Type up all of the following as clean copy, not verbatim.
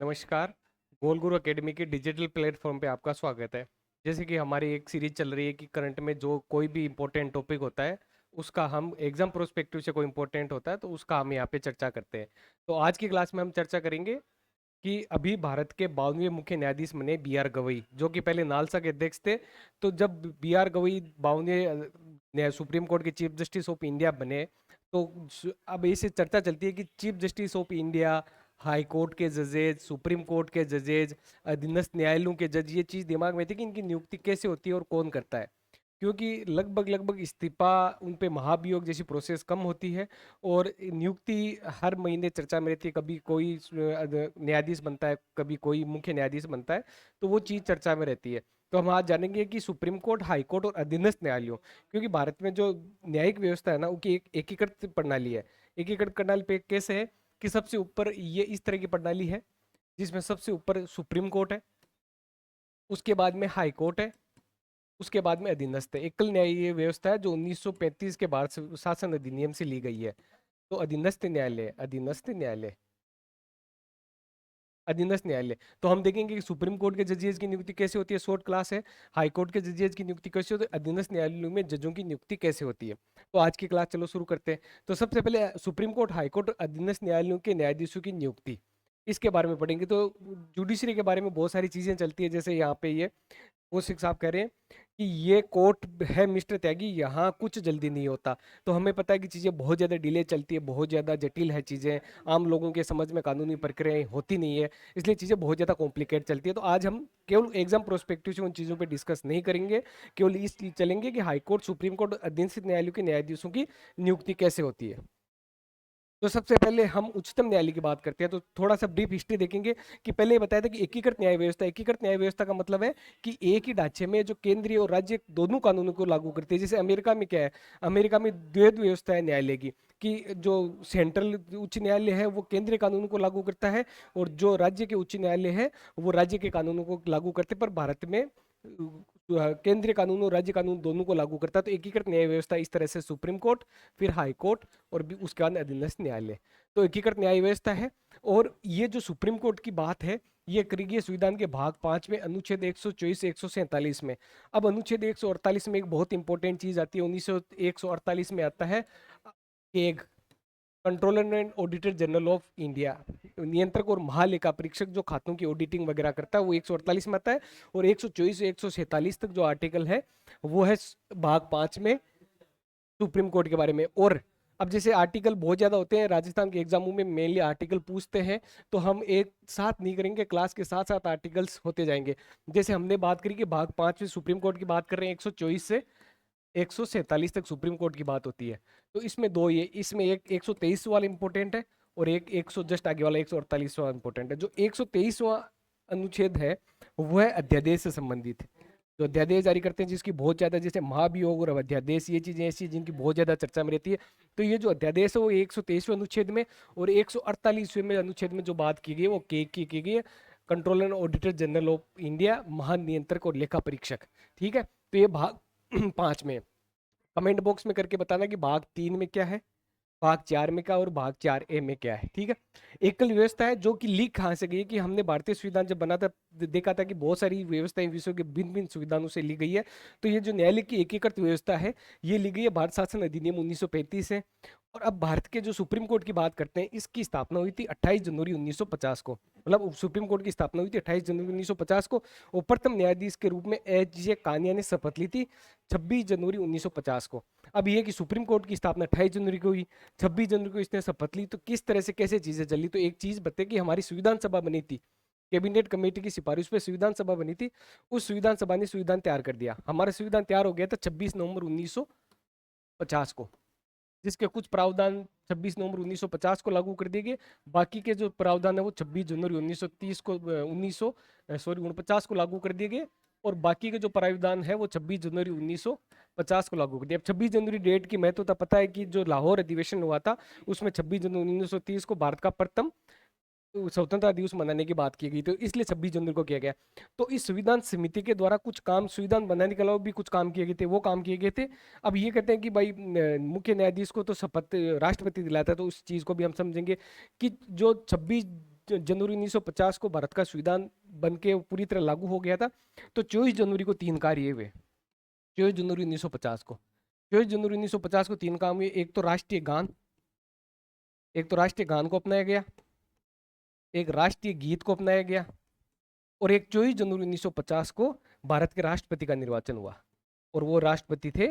नमस्कार। गोल गुरु एकेडमी के digital platform पे आपका स्वागत है। जैसे कि हमारी एक सीरीज चल रही है कि करंट में जो कोई भी इम्पोर्टेंट टॉपिक होता है उसका हम एग्जाम प्रोस्पेक्टिव से कोई इम्पोर्टेंट होता है तो उसका हम यहाँ पे चर्चा करते हैं। तो आज की क्लास में हम चर्चा करेंगे कि अभी भारत के 52वें मुख्य न्यायाधीश बने बी आर गवई, जो कि पहले नालसा के अध्यक्ष थे। तो जब बी आर गवई 52वें सुप्रीम कोर्ट के चीफ जस्टिस ऑफ इंडिया बने तो अब इससे चर्चा चलती है कि chief justice of India, high court के जजेज, सुप्रीम कोर्ट के जजेज, अधीनस्थ न्यायालयों के जज, ये चीज दिमाग में थी कि इनकी नियुक्ति कैसे होती है और कौन करता है। क्योंकि लगभग लगभग इस्तीफा, उन पे महाभियोग जैसी प्रोसेस कम होती है और नियुक्ति हर महीने चर्चा में रहती है। कभी कोई न्यायाधीश बनता है, कभी कोई मुख्य न्यायाधीश बनता है, तो वो चीज चर्चा में रहती है। तो हम आज जानेंगे कि सुप्रीम कोर्ट, हाई कोर्ट और अधीनस्थ न्यायालयों, क्योंकि भारत में जो न्यायिक व्यवस्था है ना, उसकी एक एकीकृत प्रणाली है। एकीकृत प्रणाली पे कैसे है कि सबसे ऊपर ये इस तरह की प्रणाली है जिसमें सबसे ऊपर सुप्रीम कोर्ट है, उसके बाद में हाई कोर्ट है, उसके बाद में अधीनस्थ है। एकल न्यायीय व्यवस्था है जो 1935 के भारत शासन अधिनियम से ली गई है। तो अधीनस्थ न्यायालय, अधीनस्थ न्यायालय, अधीनस्थ न्यायालय। तो हम देखेंगे कि सुप्रीम कोर्ट के जजेस की नियुक्ति कैसे होती है, शॉर्ट क्लास है। हाई कोर्ट के जजेस की नियुक्ति कैसे होती है, अधीनस्थ न्यायालयों में जजों की नियुक्ति कैसे होती है। तो आज की क्लास चलो शुरू करते हैं। तो सबसे पहले सुप्रीम कोर्ट, हाई कोर्ट और अधीनस्थ न्यायालयों के न्यायाधीशों की नियुक्ति, इसके बारे में पढ़ेंगे। तो जुडिशरी के बारे में बहुत सारी चीजें चलती है। जैसे यहाँ पे ये वो सिख साहब कह रहे हैं कि ये कोर्ट है मिस्टर त्यागी, यहाँ कुछ जल्दी नहीं होता। तो हमें पता है कि चीज़ें बहुत ज़्यादा डिले चलती है, बहुत ज़्यादा जटिल है चीज़ें, आम लोगों के समझ में कानूनी प्रक्रियाएं होती नहीं है, इसलिए चीज़ें बहुत ज़्यादा कॉम्प्लिकेट चलती है। तो आज हम केवल एग्जाम प्रोस्पेक्टिव से उन चीज़ों पे डिस्कस नहीं करेंगे, केवल इस चीज चलेंगे कि हाई कोर्ट, सुप्रीम कोर्ट और अधीनस्थ न्यायालयों के न्यायाधीशों की नियुक्ति कैसे होती है। तो सबसे पहले हम उच्चतम न्यायालय की बात करते हैं। तो थोड़ा सा ब्रीफ हिस्ट्री देखेंगे कि पहले ही बताया था कि एकीकृत न्याय व्यवस्था, एकीकृत न्याय व्यवस्था का मतलब है कि एक ही ढांचे में जो केंद्रीय और राज्य दोनों कानूनों को लागू करते हैं। जैसे अमेरिका में क्या है, अमेरिका में द्वैध व्यवस्था है न्यायालय की, कि जो सेंट्रल उच्च न्यायालय है वो केंद्रीय कानूनों को लागू करता है और जो राज्य के उच्च न्यायालय है वो राज्य के कानूनों को लागू करते हैं। पर भारत में केंद्रीय कानून और राज्य कानून दोनों को लागू करता है। तो एकीकृत न्याय व्यवस्था इस तरह से सुप्रीम कोर्ट, फिर हाई कोर्ट और भी उसके बाद अधीनस्थ न्यायालय। तो एकीकृत न्याय व्यवस्था है। और ये जो सुप्रीम कोर्ट की बात है, ये करी संविधान के भाग 5 में अनुच्छेद 124 से 147 में। अब अनुच्छेद 148 में एक बहुत इंपॉर्टेंट चीज आती है। 148 में आता है एक controller and auditor general of India, नियंत्रक और महालेखा परीक्षक जो खातों की ऑडिटिंग वगैरह करता है, वो 148 में आता है। और 124 से 147 तक जो आर्टिकल है वो है भाग 5 में सुप्रीम कोर्ट के बारे में। और अब जैसे आर्टिकल बहुत ज्यादा होते हैं, राजस्थान के एग्जामों में मेनली आर्टिकल पूछते हैं, तो हम एक साथ नहीं करेंगे, क्लास के साथ साथ आर्टिकल्स होते जाएंगे। जैसे हमने बात करी कि भाग 5 में सुप्रीम कोर्ट की बात कर रहे हैं, 124 से 147 तक सुप्रीम कोर्ट की बात होती है। तो इसमें दो, ये इसमें एक 123 वाला इंपॉर्टेंट है और एक 100 जस्ट आगे वाला 148 वाला इंपॉर्टेंट है। जो 123वां अनुच्छेद है वो है अध्यादेश से संबंधित। जो अध्यादेश जारी करते हैं जिसकी बहुत ज्यादा, जैसे महाभियोग और अध्यादेश, ये चीजें ऐसी हैं जिनकी बहुत ज्यादा चर्चा में रहती है। तो ये जो अध्यादेश है वो 123वें अनुच्छेद में और 148वें अनुच्छेद में जो बात की गई है वो की गई है controller auditor general of India, महानियंत्रक और लेखा परीक्षक। ठीक है। तो ये भाग 5 में। कमेंट बॉक्स में करके बताना कि भाग 3 में क्या है, भाग 4 में क्या और भाग 4A में क्या है। ठीक है। एकल व्यवस्था है जो कि लीक कहाँ से गई है कि हमने भारतीय संविधान जब बना था देखा था कि बहुत सारी व्यवस्थाएं विश्व के भिन्न भिन्न संविधानों से ली गई है। तो ये जो न्यायालय की एकीकृत व्यवस्था है ये ली गई है भारत शासन अधिनियम 1935 से। और अब भारत के जो सुप्रीम कोर्ट की बात करते हैं, इसकी स्थापना हुई थी 28 जनवरी 1950 को। मतलब सुप्रीम कोर्ट की स्थापना हुई थी 28 जनवरी 1950 को। और प्रथम न्यायाधीश के रूप में एच जे कानिया ने शपथ ली थी 26 जनवरी 1950 को। अब ये कि सुप्रीम कोर्ट की स्थापना 28 जनवरी को हुई, 26 जनवरी को इसने शपथ ली, तो किस तरह से कैसे चीजें चली। तो एक चीज बताए कि हमारी संविधान सभा बनी थी, कैबिनेट कमेटी की सिफारिश पे संविधान सभा बनी थी। उस संविधान सभा ने संविधान तैयार कर दिया। हमारा संविधान तैयार हो गया था 26 नवंबर 1950 को, जिसके कुछ प्रावधान 26 नवंबर 1950 को लागू कर दिए गए। बाकी के जो प्रावधान है वो 26 जनवरी 1930 को 1949 को लागू कर दिए गए। और बाकी के जो प्रावधान है वो 26 जनवरी 1950 को लागू कर दिया। अब 26 जनवरी डेट की महत्वता पता है कि जो लाहौर अधिवेशन हुआ था उसमें 26 जनवरी 1930 को भारत का प्रथम स्वतंत्रता दिवस मनाने की बात की गई, तो इसलिए 26 जनवरी को किया गया। तो इस संविधान समिति के द्वारा कुछ काम, संविधान बनाने के अलावा भी कुछ काम किए गए थे, वो काम किए गए थे। अब ये कहते हैं कि भाई मुख्य न्यायाधीश को तो शपथ राष्ट्रपति दिलाता है, तो उस चीज को भी हम समझेंगे कि जो 26 जनवरी 1950 को भारत का संविधान बन के पूरी तरह लागू हो गया था। तो 24 जनवरी को 3 कार्य हुए। 24 जनवरी 1950 को 24 जनवरी 1950 को 3 काम हुए। एक तो राष्ट्रीय गान को अपनाया गया, एक राष्ट्रीय गीत को अपनाया गया, और एक 24 जनवरी 1950 को भारत के राष्ट्रपति का निर्वाचन हुआ, और वो राष्ट्रपति थे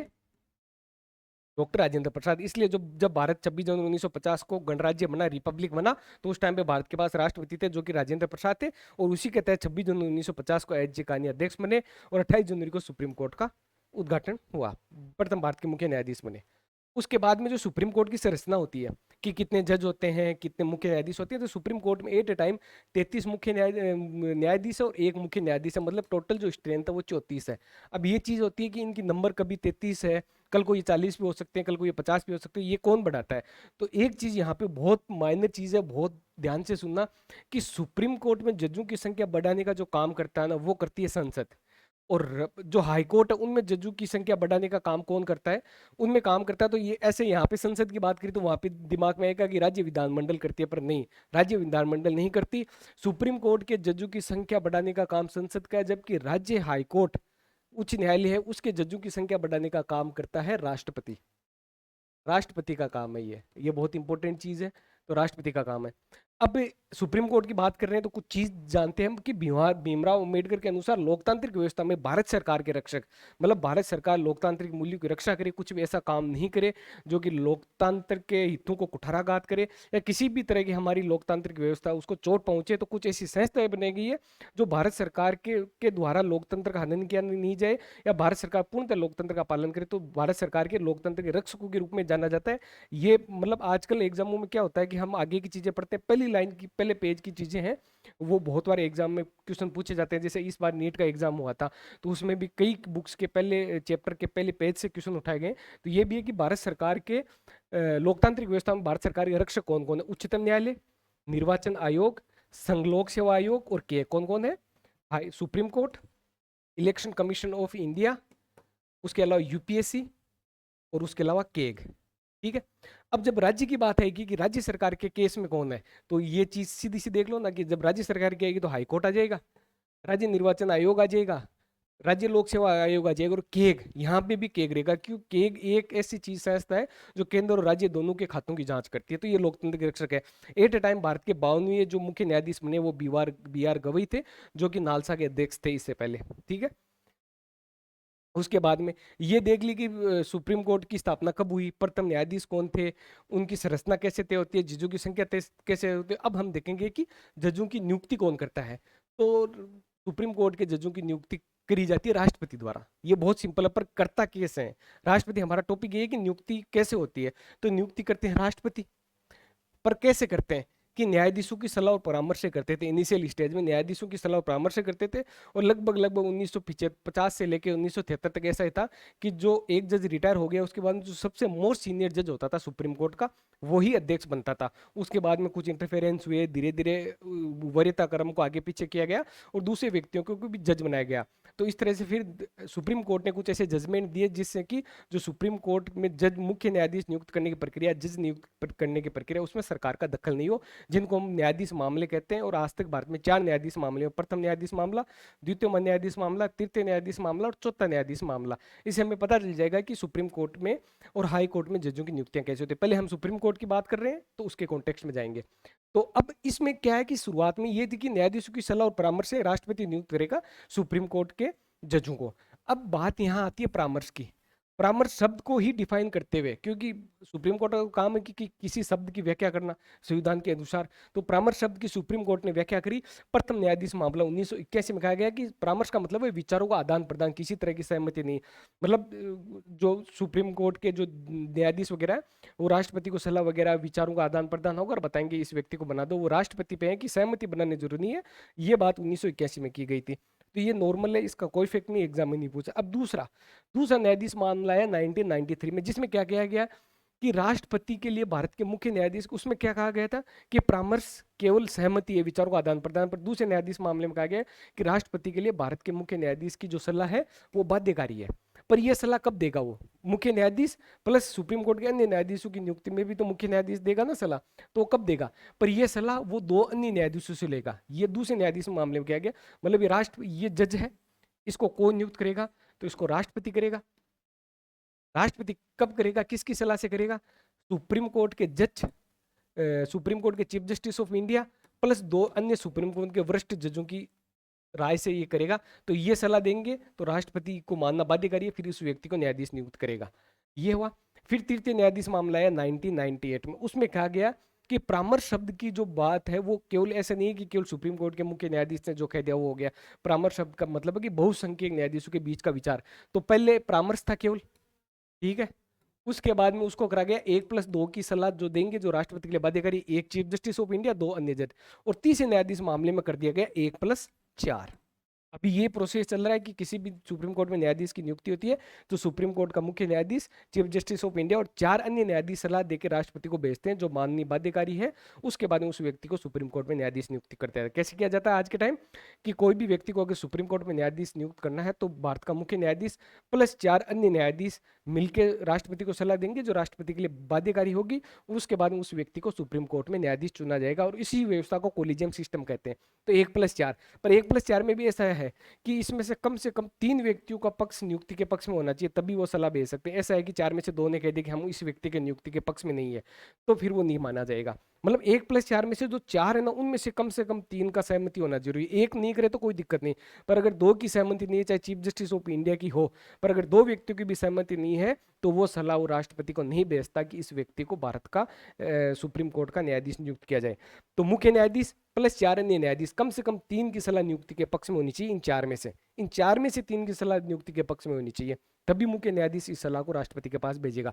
डॉक्टर राजेंद्र प्रसाद। इसलिए जब भारत 26 जनवरी 1950 को गणराज्य बना, रिपब्लिक बना, तो उस टाइम पे भारत के पास राष्ट्रपति थे जो कि राजेंद्र प्रसाद थे, और उसी के तहत 26 जनवरी 1950 को एच जे कानी अध्यक्ष बने, और 28 जनवरी को सुप्रीम कोर्ट का उद्घाटन हुआ, प्रथम भारत के मुख्य न्यायाधीश बने। उसके बाद में जो सुप्रीम कोर्ट की संरचना होती है कि कितने जज होते हैं, कितने मुख्य न्यायाधीश होते हैं, तो सुप्रीम कोर्ट में एट ए टाइम 33 मुख्य न्यायाधीश है और एक मुख्य न्यायाधीश है, मतलब टोटल जो स्ट्रेंथ है वो 34 है। अब ये चीज होती है कि इनकी नंबर कभी 33 है, कल को ये 40 भी हो सकते हैं, कल को ये 50 भी हो सकते हैं, ये कौन बढ़ाता है? तो एक चीज यहाँ पे बहुत माइनर चीज है, बहुत ध्यान से सुनना, कि सुप्रीम कोर्ट में जजों की संख्या बढ़ाने का जो काम करता है ना, वो करती है संसद। और जो हाई कोर्ट है उनमें जजों की संख्या बढ़ाने का काम कौन करता है? उनमें काम करता है, तो ये ऐसे यहाँ पे संसद की बात करें तो वहां पे दिमाग में आएगा कि राज्य विधानमंडल करती है, पर नहीं, राज्य विधानमंडल नहीं करती। सुप्रीम कोर्ट के जजों की संख्या बढ़ाने का काम संसद का है, जबकि राज्य हाई कोर्ट उच्च न्यायालय है उसके जजों की संख्या बढ़ाने का काम करता है राष्ट्रपति। राष्ट्रपति का काम है ये बहुत इंपॉर्टेंट चीज है, तो राष्ट्रपति का काम है। अब सुप्रीम कोर्ट की बात कर रहे हैं तो कुछ चीज जानते हैं हम कि भीमराव अंबेडकर के अनुसार लोकतांत्रिक व्यवस्था में भारत सरकार के रक्षक, मतलब भारत सरकार लोकतांत्रिक मूल्यों की रक्षा करे, कुछ भी ऐसा काम नहीं करे जो कि लोकतंत्र के हितों को कुठाराघात करे या किसी भी तरह की हमारी लोकतांत्रिक व्यवस्था उसको चोट पहुंचे। तो कुछ ऐसी संस्थाएं बनाई गई है जो भारत सरकार के द्वारा लोकतंत्र का हनन किया नहीं जाए, या भारत सरकार पूर्णतः लोकतंत्र का पालन करे, तो भारत सरकार के लोकतंत्र के रक्षकों के रूप में जाना जाता है। ये मतलब आजकल एग्जामों में क्या होता है कि हम आगे की चीजें पढ़ते हैं, पहली लाइन की पहले पेज की चीजें हैं वो बहुत बार एग्जाम में क्वेश्चन पूछे जाते हैं। जैसे इस बार नीट का एग्जाम हुआ था तो उसमें भी कई बुक्स के पहले चैप्टर के पहले पेज से क्वेश्चन उठाए गए। तो ये भी है कि भारत सरकार के लोकतांत्रिक व्यवस्था में भारत सरकार के रक्षक कौन कौन है? उच्चतम न्यायालय, निर्वाचन आयोग, संघ लोक सेवा आयोग, और के कौन कौन है? High supreme court, election commission of India, उसके अलावा यूपीएससी, और उसके अलावा केग। ठीक है। अब जब राज्य की बात आएगी कि राज्य सरकार के केस में कौन है, तो ये चीज सीधी सी देख लो ना कि जब राज्य सरकार की आएगी तो हाई कोर्ट आ जाएगा, राज्य निर्वाचन आयोग आ जाएगा, राज्य लोक सेवा आयोग आ जाएगा, और केग, यहाँ पे भी केग रहेगा। क्यों? केग एक ऐसी चीज संस्था है जो केंद्र और राज्य दोनों के खातों की जांच करती है, तो ये लोकतंत्र के रक्षक है। एट ए टाइम भारत के 52वें जो मुख्य न्यायाधीश बने वो बी आर गवई थे, जो कि नालसा के अध्यक्ष थे इससे पहले। ठीक है। उसके बाद में ये देख ली कि सुप्रीम कोर्ट की स्थापना कब हुई, प्रथम न्यायाधीश कौन थे, उनकी संरचना कैसे तय होती है, जजों की संख्या कैसे होती है। अब हम देखेंगे कि जजों की नियुक्ति कौन करता है। तो सुप्रीम कोर्ट के जजों की नियुक्ति करी जाती है राष्ट्रपति द्वारा। ये बहुत सिंपल है, पर करता कैसे है राष्ट्रपति? हमारा टॉपिक ये है कि नियुक्ति कैसे होती है, तो नियुक्ति करते हैं राष्ट्रपति। पर कैसे करते हैं? कि न्यायाधीशों की सलाह और परामर्श से करते थे। इनिशियल स्टेज में न्यायाधीशों की सलाह और परामर्श से करते थे, और लगभग 1950 से लेकर 1973 तक ऐसा ही था कि जो एक जज रिटायर हो गया उसके बाद जो सबसे मोस्ट सीनियर जज होता था सुप्रीम कोर्ट का, वही अध्यक्ष बनता था। उसके बाद में कुछ इंटरफेरेंस हुए, धीरे धीरे वरीयता क्रम को आगे पीछे किया गया और दूसरे व्यक्तियों को भी जज बनाया गया। तो इस तरह से फिर सुप्रीम कोर्ट ने कुछ ऐसे जजमेंट दिए जिससे कि जो सुप्रीम कोर्ट में जज मुख्य न्यायाधीश नियुक्त करने की प्रक्रिया, जज नियुक्त करने की प्रक्रिया, उसमें सरकार का दखल नहीं हो, जिनको हम न्यायाधीश मामले कहते हैं। और आज तक भारत में 4 न्यायाधीश मामले हैं, प्रथम न्यायाधीश मामला, द्वितीय न्यायाधीश मामला, तृतीय न्यायाधीश मामला और चौथा न्यायाधीश मामला। इससे हमें पता चल जाएगा कि सुप्रीम कोर्ट में और हाई कोर्ट में जजों की नियुक्तियां कैसे होती है। पहले हम सुप्रीम कोर्ट की बात कर रहे हैं तो उसके कॉन्टेक्स्ट में जाएंगे। तो अब इसमें क्या है कि शुरुआत में ये थी कि न्यायाधीशों की सलाह और परामर्श से राष्ट्रपति नियुक्त करेगा सुप्रीम कोर्ट के जजों को। अब बात यहां आती है परामर्श की, परामर्श शब्द को ही डिफाइन करते हुए, क्योंकि सुप्रीम कोर्ट का काम है कि किसी शब्द की व्याख्या करना संविधान के अनुसार। तो परामर्श शब्द की सुप्रीम कोर्ट ने व्याख्या करी। प्रथम न्यायाधीश मामला 1981 में कहा गया कि परामर्श का मतलब है विचारों का आदान प्रदान, किसी तरह की सहमति नहीं। मतलब जो सुप्रीम कोर्ट के जो न्यायाधीश वगैरह है वो राष्ट्रपति को सलाह वगैरह विचारों का आदान प्रदान होगा और बताएंगे इस व्यक्ति को बना दो, वो राष्ट्रपति पे है कि सहमति बनाने जरूरी नहीं है। ये बात 1981 में की गई थी। तो ये नॉर्मल है, इसका कोई इफेक्ट नहीं, एग्जाम में नहीं पूछा। अब दूसरा न्यायाधीश मामला है 1993 में, जिसमें क्या किया गया कि राष्ट्रपति के लिए भारत के मुख्य न्यायाधीश, उसमें क्या कहा गया था कि परामर्श केवल सहमति है, विचारों का आदान प्रदान। पर दूसरे न्यायाधीश मामले में कहा गया कि राष्ट्रपति के लिए भारत के मुख्य न्यायाधीश की जो सलाह है वो बाध्यकारी है। पर यह सलाह कब देगा? वो मुख्य न्यायाधीश प्लस सुप्रीम कोर्ट के अन्य न्यायाधीशों की नियुक्ति में भी तो मुख्य न्यायाधीश देगा ना सलाह, तो वो कब देगा? पर यह सलाह वो दो अन्य न्यायाधीशों से लेगा। ये दूसरे न्यायाधीश मामले में क्या गया, मतलब ये जज है, इसको कौन नियुक्त करेगा? तो इसको राष्ट्रपति करेगा। राष्ट्रपति कब करेगा, किसकी सलाह से करेगा? सुप्रीम कोर्ट के जज, सुप्रीम कोर्ट के chief justice of India plus दो अन्य सुप्रीम कोर्ट के वरिष्ठ जजों की राय से ये करेगा। तो ये सलाह देंगे तो राष्ट्रपति को मानना बाध्यकारी है, फिर उस व्यक्ति को न्यायाधीश नियुक्त करेगा। ये हुआ। फिर तृतीय न्यायाधीश मामला है 1998 में, उसमें कहा गया कि परामर्श शब्द की जो बात है वो केवल ऐसा नहीं है कि केवल सुप्रीम कोर्ट के मुख्य न्यायाधीश ने जो कह दिया वो हो गया। परामर्श शब्द का मतलब है कि बहुसंख्यक न्यायाधीशों के बीच का विचार। तो पहले परामर्श था केवल, ठीक है, उसके बाद में उसको करा गया 1+2 की सलाह जो देंगे, जो राष्ट्रपति के लिए बाध्यकारी, एक चीफ जस्टिस ऑफ इंडिया, दो अन्य जज, और तीसरे न्यायाधीश मामले में कर दिया गया 1+4। अभी ये प्रोसेस चल रहा है कि किसी भी सुप्रीम कोर्ट में न्यायाधीश की नियुक्ति होती है तो सुप्रीम कोर्ट का मुख्य न्यायाधीश, चीफ जस्टिस ऑफ इंडिया और 4 अन्य न्यायाधीश सलाह देकर राष्ट्रपति को भेजते हैं जो माननीय बाध्यकारी है। उसके बाद में उस व्यक्ति को सुप्रीम कोर्ट में न्यायाधीश नियुक्ति करते हैं। कैसे किया जाता है आज के टाइम कि कोई भी व्यक्ति को अगर सुप्रीम कोर्ट में न्यायाधीश नियुक्त करना है तो भारत का मुख्य न्यायाधीश प्लस 4 अन्य न्यायाधीश मिलकर राष्ट्रपति को सलाह देंगे जो राष्ट्रपति के लिए बाध्यकारी होगी। उसके बाद में उस व्यक्ति को सुप्रीम कोर्ट में न्यायाधीश चुना जाएगा और इसी व्यवस्था को कोलिजियम सिस्टम कहते हैं। तो 1+4, पर 1+4 में भी ऐसा है कि इसमें से कम 3 व्यक्तियों का पक्ष नियुक्ति के पक्ष में होना चाहिए, तभी वो सलाह भेज सकते हैं। ऐसा है कि 4 में से 2 ने कह दिया कि हम इस व्यक्ति के नियुक्ति के पक्ष में नहीं है, तो फिर वो नहीं माना जाएगा। मतलब 1+4 में से जो 4 है ना, उनमें से कम 3 का सहमति होना जरूरी है। एक नहीं करे तो कोई दिक्कत नहीं, पर अगर 2 की सहमति नहीं है, चाहे चीफ जस्टिस ऑफ इंडिया की हो, पर अगर 2 व्यक्तियों की भी सहमति नहीं है तो वो सलाह वो राष्ट्रपति को नहीं भेजता कि इस व्यक्ति को भारत का सुप्रीम कोर्ट का न्यायाधीश नियुक्त किया जाए। तो मुख्य न्यायाधीश प्लस 4 अन्य न्यायाधीश, कम से कम 3 की सलाह नियुक्ति के पक्ष में होनी चाहिए। इन चार में से 3 की सलाह नियुक्ति के पक्ष में होनी चाहिए, तभी मुख्य न्यायाधीश इस सलाह को राष्ट्रपति के पास भेजेगा।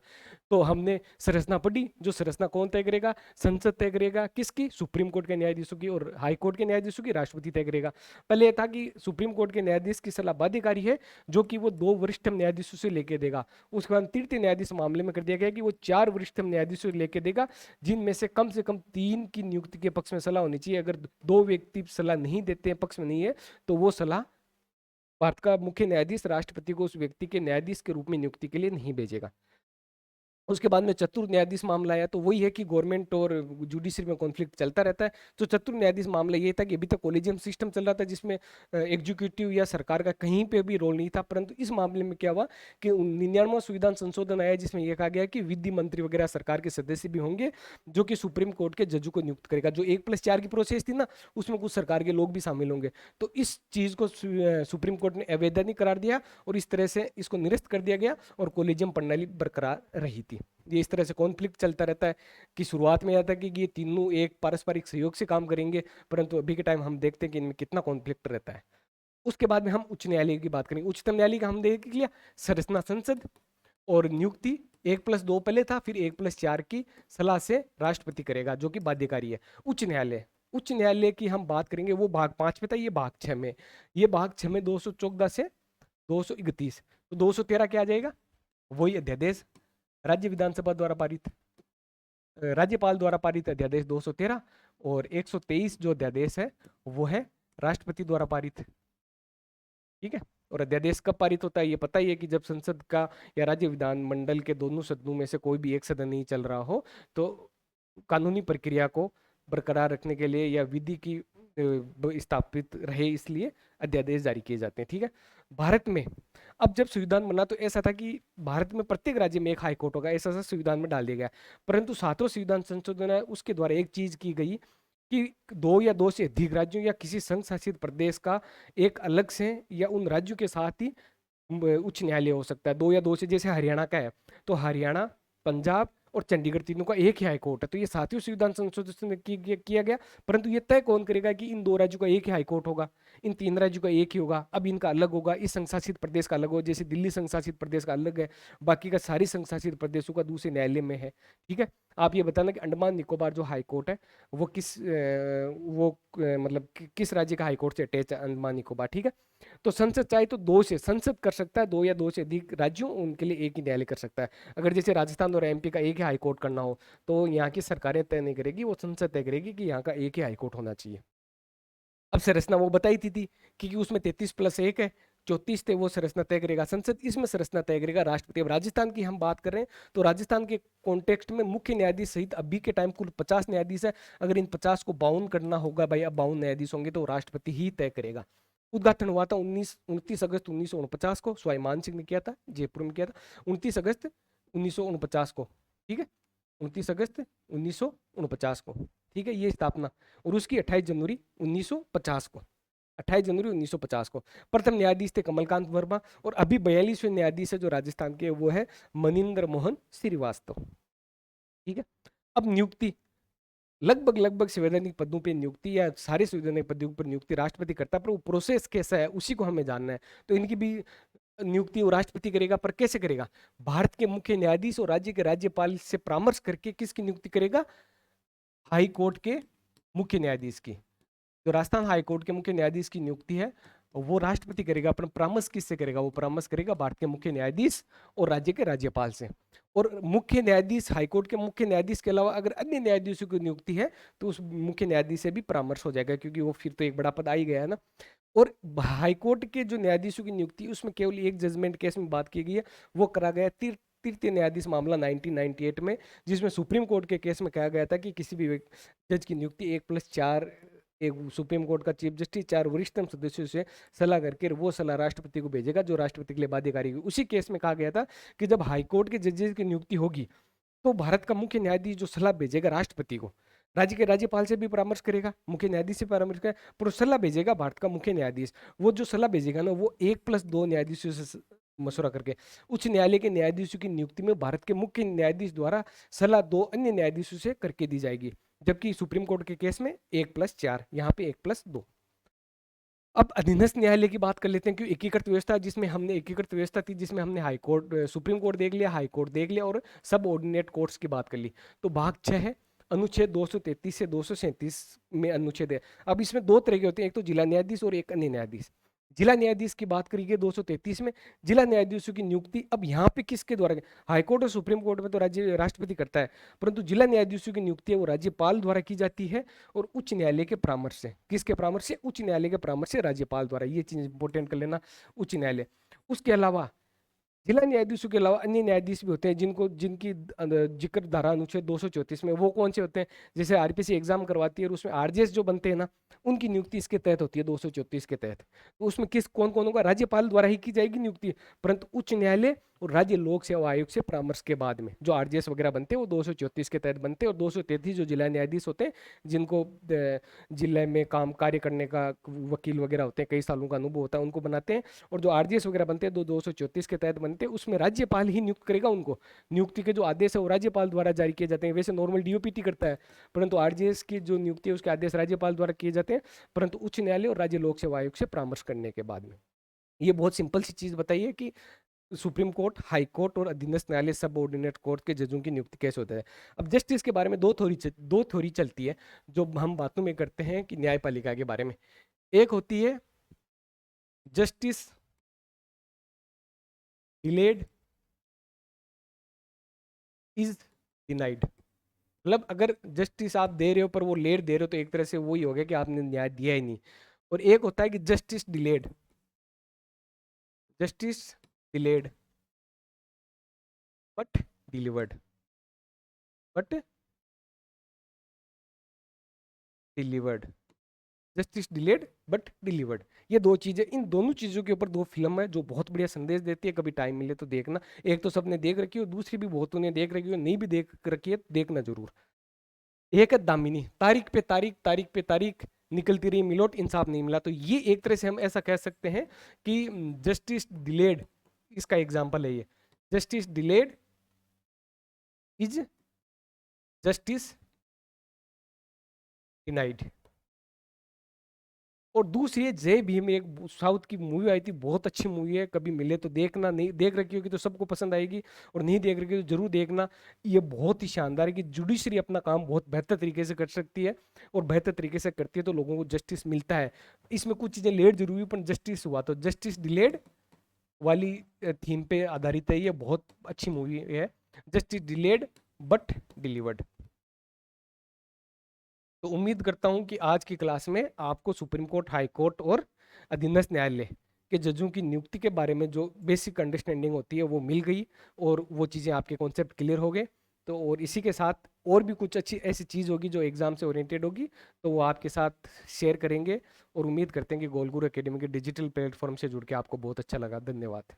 तो हमने संरचना पढ़ी, जो संरचना कौन तय करेगा? संसद तय करेगा। किसकी? सुप्रीम कोर्ट के न्यायाधीशों की, और हाई कोर्ट के न्यायाधीशों की राष्ट्रपति तय करेगा। पहले था कि सुप्रीम कोर्ट के न्यायाधीश की सलाह बाध्यकारी है, जो कि वो 2 वरिष्ठ न्यायाधीशों से लेके देगा। उसके बाद तृतीय न्यायाधीश मामले में कर दिया गया कि वो 4 वरिष्ठ न्यायाधीशों से लेके देगा, जिनमें से कम 3 की नियुक्ति के पक्ष में सलाह होनी चाहिए। अगर 2 व्यक्ति सलाह नहीं देते हैं, पक्ष में नहीं है, तो वो सलाह भारत का मुख्य न्यायाधीश राष्ट्रपति को उस व्यक्ति के न्यायाधीश के रूप में नियुक्ति के लिए नहीं भेजेगा। उसके बाद में चतुर्थ न्यायाधीश मामला आया, तो वही है कि गवर्नमेंट और जुडिशरी में कॉन्फ्लिक्ट चलता रहता है। तो चतुर्थ न्यायाधीश मामला ये था कि अभी तक कोलिजियम सिस्टम चल रहा था जिसमें एग्जीक्यूटिव या सरकार का कहीं पे भी रोल नहीं था, परंतु इस मामले में क्या हुआ कि 99वां संविधान संशोधन आया जिसमें यह कहा गया कि विधि मंत्री वगैरह सरकार के सदस्य भी होंगे जो कि सुप्रीम कोर्ट के जजों को नियुक्त करेगा। जो 1+4 की प्रोसेस थी ना, उसमें कुछ सरकार के लोग भी शामिल होंगे। तो इस चीज को सुप्रीम कोर्ट ने अवैधानिक करार दिया और इस तरह से इसको निरस्त कर दिया गया और कोलिजियम प्रणाली बरकरार रही थी। ये इस तरह से कॉन्फ्लिक्ट चलता रहता है कि शुरुआत में आता है कि ये तीनों एक पारस्परिक सहयोग से काम करेंगे, परंतु अभी के टाइम हम देखते हैं कि इनमें कितना कॉन्फ्लिक्ट रहता है। उसके बाद में हम उच्च न्यायालय की बात करेंगे। उच्चतम न्यायालय का हम देख लिया, संरचना संसद और नियुक्ति 1+2 पहले था, फिर 1+4 की सलाह से राष्ट्रपति करेगा जो कि बाध्यकारी है। उच्च न्यायालय की हम बात करेंगे, वो भाग 5 में था, ये भाग 6 में। ये भाग 6 में 214 से 231, तो 213 क्या आ जाएगा? वही अध्यादेश राज्य विधानसभा द्वारा पारित, राज्यपाल द्वारा पारित अध्यादेश 213, और 123 जो अध्यादेश है वो है राष्ट्रपति द्वारा पारित। ठीक है, और अध्यादेश कब पारित होता है ये पता ही है कि जब संसद का या राज्य विधानमंडल के दोनों सदनों में से कोई भी एक सदन नहीं चल रहा हो, तो कानूनी प्रक्रिया को बरकरार रखने के लिए या विधि की स्थापित रहे, इसलिए अध्यादेश जारी किए जाते हैं। ठीक है, भारत में अब जब संविधान बना तो ऐसा था कि भारत में प्रत्येक राज्य में एक हाई कोर्ट होगा, ऐसा संविधान में डाल दिया गया। परंतु 7वां संविधान संशोधन है, उसके द्वारा एक चीज की गई कि 2 या 2 से अधिक राज्यों या किसी संघ शासित प्रदेश का एक अलग से या उन राज्यों के साथ ही उच्च न्यायालय हो सकता है। 2 या 2 से, जैसे हरियाणा का है तो हरियाणा, पंजाब और चंडीगढ़ तीनों का एक ही हाई कोर्ट है। तो ये 7वें संविधान संशोधन में किया गया, परंतु ये तय कौन करेगा कि इन 2 राज्यों का एक ही हाई कोर्ट होगा, इन 3 राज्यों का एक ही होगा, अब इनका अलग होगा, इस संघ शासित प्रदेश का अलग होगा। जैसे दिल्ली संघ शासित प्रदेश का अलग है, बाकी का सारी संघ शासित प्रदेशों का दूसरे न्यायालय में है। ठीक है, आप ये बताना कि अंडमान निकोबार जो हाई कोर्ट है वो मतलब किस राज्य का हाई कोर्ट से अटैच है? अंडमान निकोबार। ठीक है, तो संसद चाहे तो 2 से संसद कर सकता है, 2 या 2 से अधिक राज्यों उनके लिए एक ही न्यायालय कर सकता है। अगर जैसे राजस्थान और एमपी का एक ही हाई कोर्ट करना हो तो यहाँ की सरकारें तय नहीं करेगी, वो संसद तय करेगी कि यहाँ का एक ही हाई कोर्ट होना चाहिए। अब संरचना वो बताई थी कि उसमें 33+1 है, 34 थे वो संरचना तय करेगा संसद, इसमें संरचना तय करेगा राष्ट्रपति। अब राजस्थान की हम बात कर रहे हैं तो राजस्थान के कॉन्टेक्स्ट में मुख्य न्यायाधीश सहित अभी के टाइम कुल 50 न्यायाधीश है। अगर इन 50 को 52 करना होगा भाई, अब 52 न्यायाधीश होंगे तो राष्ट्रपति ही तय करेगा। उद्घाटन हुआ था 29 अगस्त 1949 को, स्वाई मान सिंह ने किया था, जयपुर में किया था 29 अगस्त 1949 को। ठीक है, 29 अगस्त 1949 को, ठीक है, ये स्थापना। और उसकी 28 जनवरी 1950 को, 28 जनवरी 1950 को। प्रथम न्यायाधीश थे कमलकांत वर्मा, और अभी 42वें न्यायाधीश है जो राजस्थान के, वो है मनिंदर मोहन श्रीवास्तव। ठीक है, अब नियुक्ति लगभग संवैधानिक पदों पे नियुक्ति या सारे संवैधानिक पदों पर नियुक्ति राष्ट्रपति करता है, पर वो प्रोसेस कैसा है उसी को हमें जानना है। तो इनकी भी नियुक्ति वो राष्ट्रपति करेगा, पर कैसे करेगा? भारत के मुख्य न्यायाधीश और राज्य के राज्यपाल से परामर्श करके किसकी नियुक्ति करेगा? हाई कोर्ट के मुख्य न्यायाधीश की। जो राजस्थान हाई कोर्ट के मुख्य न्यायाधीश की नियुक्ति है वो राष्ट्रपति करेगा, पर परामर्श किससे करेगा? वो परामर्श करेगा भारत के मुख्य न्यायाधीश और राज्य के राज्यपाल से। और मुख्य न्यायाधीश, हाईकोर्ट के मुख्य न्यायाधीश के अलावा अगर अन्य न्यायाधीशों की नियुक्ति है तो उस मुख्य न्यायाधीश से भी परामर्श हो जाएगा, क्योंकि वो फिर तो एक बड़ा पद आ ही गया है ना। और हाईकोर्ट के जो न्यायाधीशों की नियुक्ति उसमें केवल एक जजमेंट केस में बात की गई है, वो करा गया तृतीय न्यायाधीश मामला 1998 में, जिसमें सुप्रीम कोर्ट के केस में कहा गया था कि किसी भी जज की नियुक्ति 1+4, एक सुप्रीम कोर्ट का चीफ जस्टिस 4 वरिष्ठतम सदस्यों से सलाह करके वो सलाह राष्ट्रपति को भेजेगा, जो राष्ट्रपति के लिए बाध्यकारी होगी। उसी केस में कहा गया था कि जब हाईकोर्ट के जजेस की नियुक्ति होगी तो भारत का मुख्य न्यायाधीश जो सलाह भेजेगा राष्ट्रपति को, राज्य के राज्यपाल से भी परामर्श करेगा, मुख्य न्यायाधीश से परामर्श करेगा, पर सलाह भेजेगा भारत का मुख्य न्यायाधीश। वो जो सलाह भेजेगा ना, वो 1+2 न्यायाधीशों से मशवरा करके उच्च न्यायालय के न्यायाधीशों की नियुक्ति में भारत के मुख्य न्यायाधीश द्वारा सलाह 2 अन्य न्यायाधीशों से करके दी जाएगी, जबकि सुप्रीम कोर्ट के केस में 1+4, यहाँ पे 1+2। अब अधीनस्थ न्यायालय की बात कर लेते हैं, क्यों एकीकृत व्यवस्था, जिसमें हमने एकीकृत व्यवस्था थी जिसमें हमने हाई कोर्ट, सुप्रीम कोर्ट देख लिया, हाई कोर्ट देख लिया और सब ऑर्डिनेट कोर्ट्स की बात कर ली। तो भाग 6 है, अनुच्छेद 233 से 237 में अनुच्छेद है। अब इसमें दो तरह के होते हैं, एक तो जिला न्यायाधीश और एक अन्य न्यायाधीश। जिला न्यायाधीश की बात करिए 233 में, जिला न्यायाधीशों की नियुक्ति अब यहाँ पे किसके द्वारा? हाईकोर्ट और सुप्रीम कोर्ट में तो राज्य राष्ट्रपति करता है, परंतु जिला न्यायाधीशों की नियुक्ति है वो राज्यपाल द्वारा की जाती है, और उच्च न्यायालय के परामर्श से। किसके परामर्श से? उच्च न्यायालय के परामर्श से, राज्यपाल द्वारा। ये चीज इंपॉर्टेंट कर लेना, उच्च न्यायालय। उसके अलावा जिला न्यायाधीशों के अलावा अन्य न्यायाधीश भी होते हैं जिनकी जिक्र धारा अनुच्छेद 234 में। वो कौन से होते हैं? जैसे आरपीसी एग्जाम करवाती है और उसमें आरजेएस जो बनते हैं ना, उनकी नियुक्ति इसके तहत होती है 234 के तहत। तो उसमें कौन कौन होगा? राज्यपाल द्वारा ही की जाएगी नियुक्ति, परंतु उच्च न्यायालय और राज्य लोक सेवा आयोग से परामर्श के बाद में जो आरजेएस वगैरह बनते हैं वो 234 के तहत बनते हैं। और 233 जो जिला न्यायाधीश होते हैं, जिनको जिले में काम कार्य करने का वकील वगैरह होते हैं, कई सालों का अनुभव होता है, उनको बनाते हैं। और जो आरजेएस वगैरह बनते हैं 234 के तहत बनते हैं, उसमें राज्यपाल ही नियुक्त करेगा उनको। नियुक्ति के जो आदेश है वो राज्यपाल द्वारा जारी किए जाते हैं। वैसे नॉर्मल डीओपीटी करता है, परंतु आरजेएस की जो नियुक्ति है उसके आदेश राज्यपाल द्वारा किए जाते हैं, परंतु उच्च न्यायालय और राज्य लोक सेवा आयोग से परामर्श करने के बाद में। ये बहुत सिंपल सी चीज बताइए कि सुप्रीम कोर्ट, हाई कोर्ट और अधीनस्थ न्यायालय, सब ऑर्डिनेट कोर्ट के जजों की नियुक्ति कैसे होता है। अब जस्टिस के बारे में दो थ्योरी चलती है जो हम बातों में करते हैं कि न्यायपालिका के बारे में। एक होती है जस्टिस डिलेड इज डिनाइड। मतलब अगर जस्टिस आप दे रहे हो पर वो लेट दे रहे हो, तो एक तरह से वही हो गया कि आपने न्याय दिया ही नहीं। और एक होता है कि justice delayed but delivered, but delivered, justice delayed but delivered. ये दो चीजें, इन दोनों चीजों के ऊपर दो फिल्म है जो बहुत बढ़िया संदेश देती है, कभी टाइम मिले तो देखना। एक तो सबने देख रखी है और दूसरी भी बहुतों ने देख रखी है, नहीं भी देख रखी है देखना जरूर। एक है दामिनी, तारीख पे तारीख, तारीख पे तारीख निकलती रही, मिलोट इंसाफ नहीं मिला। तो ये एक तरह से हम ऐसा कह सकते हैं कि जस्टिस डिलेड, इसका एग्जाम्पल है ये। Justice delayed is justice denied. और दूसरी है जय भीम, एक साउथ की मूवी आई थी, बहुत अच्छी मूवी है, कभी मिले तो देखना। नहीं देख रखी होगी तो सबको पसंद आएगी, और नहीं देख रखी तो जरूर देखना। ये बहुत ही शानदार है कि जुडिशरी अपना काम बहुत बेहतर तरीके से कर सकती है, और बेहतर तरीके से करती है तो लोगों को जस्टिस मिलता है। इसमें कुछ चीजें लेट जरूर हुई पर जस्टिस हुआ। तो जस्टिस डिलेड वाली थीम पे आधारित है, ये बहुत अच्छी मूवी है, जस्टिस डिलेड बट डिलीवर्ड। तो उम्मीद करता हूं कि आज की क्लास में आपको सुप्रीम कोर्ट, हाई कोर्ट और अधीनस्थ न्यायालय कि जजों की नियुक्ति के बारे में जो बेसिक अंडरस्टैंडिंग होती है वो मिल गई, और वो चीज़ें आपके कॉन्सेप्ट क्लियर हो गए। तो और इसी के साथ और भी कुछ अच्छी ऐसी चीज़ होगी जो एग्ज़ाम से ओरिएंटेड होगी, तो वो आपके साथ शेयर करेंगे। और उम्मीद करते हैं कि गोलगुरु एकेडमी के डिजिटल प्लेटफॉर्म से जुड़ के आपको बहुत अच्छा लगा। धन्यवाद।